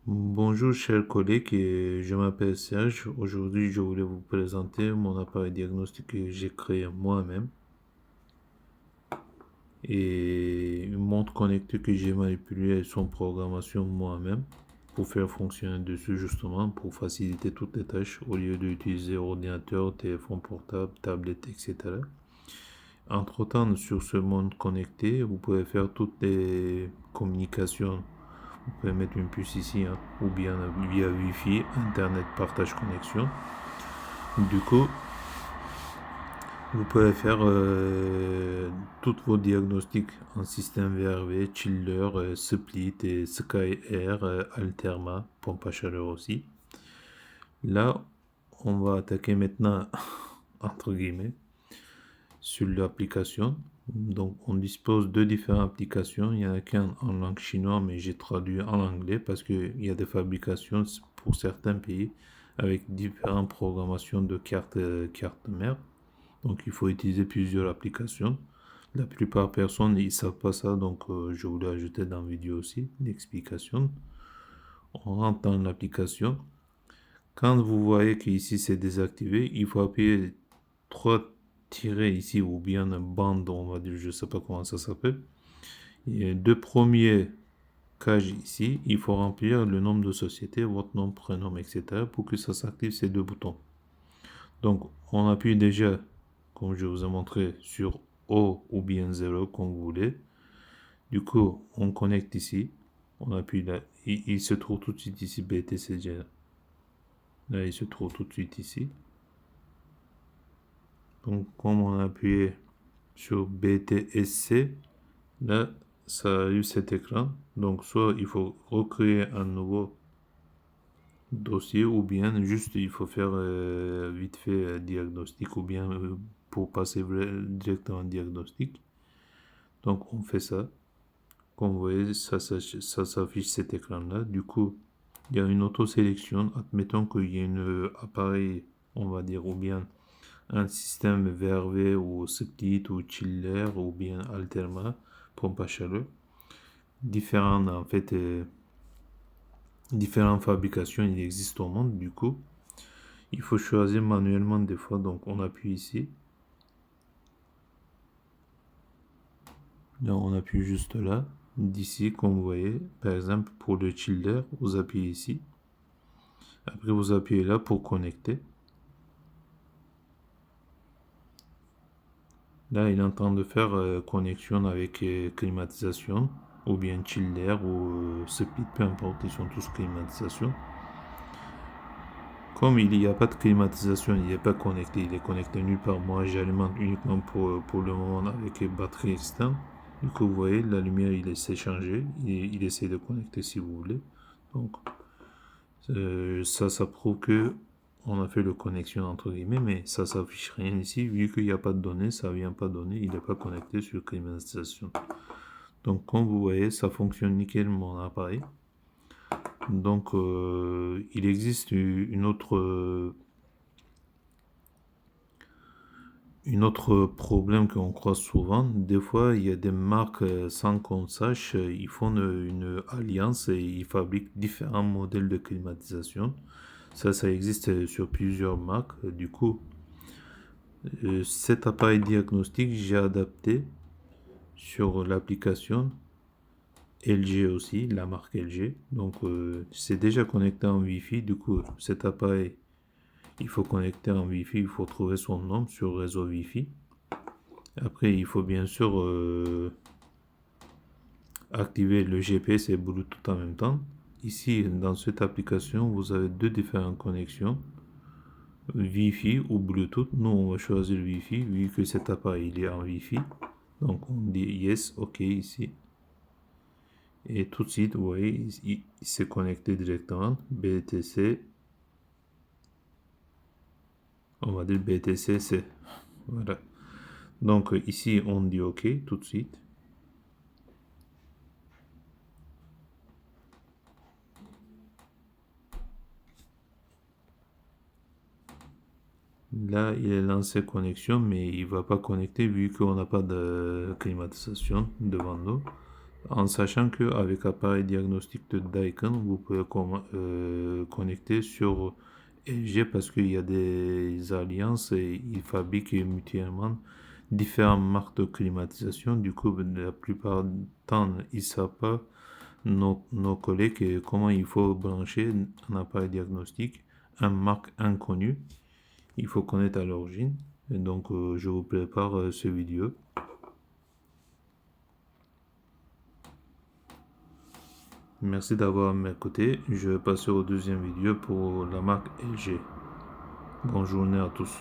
Bonjour chers collègues, je m'appelle Serge. Aujourd'hui, je voulais vous présenter mon appareil diagnostic que j'ai créé moi-même et une montre connectée que j'ai manipulée et son programmation moi-même pour faire fonctionner dessus justement pour faciliter toutes les tâches au lieu d'utiliser ordinateur, téléphone portable, tablette, etc. Entre-temps, sur ce monde connecté, vous pouvez faire toutes les communications. Vous pouvez mettre une puce ici, hein, ou bien via Wi-Fi, Internet partage connexion. Du coup, vous pouvez faire tous vos diagnostics en système VRV, chiller, split et Sky Air, Alterma, pompe à chaleur aussi. Là, on va attaquer maintenant, entre guillemets, sur l'application. Donc, on dispose de différentes applications. Il y en a qu'un en langue chinoise, mais j'ai traduit en anglais parce qu'il y a des fabrications pour certains pays avec différentes programmations de cartes mère. Donc, il faut utiliser plusieurs applications. La plupart des personnes, ils savent pas ça, donc je voulais ajouter dans la vidéo aussi l'explication. On rentre dans l'application. Quand vous voyez qu'ici c'est désactivé, il faut appuyer trois tirés ici ou bien un bande, on va dire, je sais pas comment ça s'appelle. Et deux premiers cages ici, il faut remplir le nom de société, votre nom, prénom, etc. pour que ça s'active ces deux boutons. Donc on appuie déjà, comme je vous ai montré, sur O ou bien 0 comme vous voulez. Du coup, on connecte ici, on appuie là, il se trouve tout de suite ici BTCG. Là, il se trouve tout de suite ici. Donc, comme on a appuyé sur BTSC, là, ça a eu cet écran. Donc, soit il faut recréer un nouveau dossier, ou bien juste il faut faire vite fait diagnostic, ou bien pour passer directement en diagnostic. Donc, on fait ça. Comme vous voyez, ça s'affiche cet écran-là. Du coup, il y a une auto-sélection. Admettons qu'il y ait un appareil, on va dire, ou bien un système VRV ou split ou chiller ou bien Alterma, pompe à chaleur. Différentes, en fait, différentes fabrications il existe au monde. Du coup, il faut choisir manuellement des fois. Donc, on appuie ici. Là, on appuie juste là. D'ici, comme vous voyez, par exemple, pour le chiller, vous appuyez ici. Après, vous appuyez là pour connecter. Là, il est en train de faire connexion avec climatisation, ou bien chiller, ou split, peu importe, ils sont tous climatisation. Comme il n'y a pas de climatisation, il n'est pas connecté, il est connecté nulle part. Moi, j'alimente uniquement pour le moment avec batterie externe. Du coup, vous voyez, la lumière, il essaie de changer, il essaie de connecter si vous voulez. Donc, ça prouve que on a fait le connexion entre guillemets, mais ça s'affiche rien ici. Vu qu'il n'y a pas de données, ça vient pas donner, il n'est pas connecté sur climatisation. Donc, comme vous voyez, ça fonctionne nickel mon appareil. Donc, il existe une autre problème qu'on croise souvent. Des fois, il y a des marques sans qu'on sache, ils font une alliance et ils fabriquent différents modèles de climatisation. Ça existe sur plusieurs marques. Du coup, cet appareil diagnostic, j'ai adapté sur l'application LG aussi, la marque LG. Donc, c'est déjà connecté en Wi-Fi. Du coup, cet appareil, il faut connecter en Wi-Fi. Il faut trouver son nom sur le réseau Wi-Fi. Après, il faut bien sûr activer le GPS et Bluetooth en même temps. Ici, dans cette application, vous avez deux différentes connexions. Wi-Fi ou Bluetooth. Nous, on va choisir le Wi-Fi vu que cet appareil il est en Wi-Fi. Donc, on dit yes, OK ici. Et tout de suite, vous voyez, il s'est connecté directement. BTC. On va dire BTC, c'est. Voilà. Donc, ici, on dit OK tout de suite. Là, il est lancé connexion, mais il va pas connecter vu qu'on n'a pas de climatisation devant nous. En sachant qu'avec l'appareil diagnostic de Daikin, vous pouvez connecter sur LG parce qu'il y a des alliances et ils fabriquent mutuellement différentes marques de climatisation. Du coup, la plupart du temps, ils ne savent pas, nos collègues, comment il faut brancher un appareil diagnostic, une marque inconnue. Il faut connaître à l'origine. Et donc, je vous prépare ce vidéo. Merci d'avoir m'écouté. Je vais passer au deuxième vidéo pour la marque LG. Bonne journée à tous.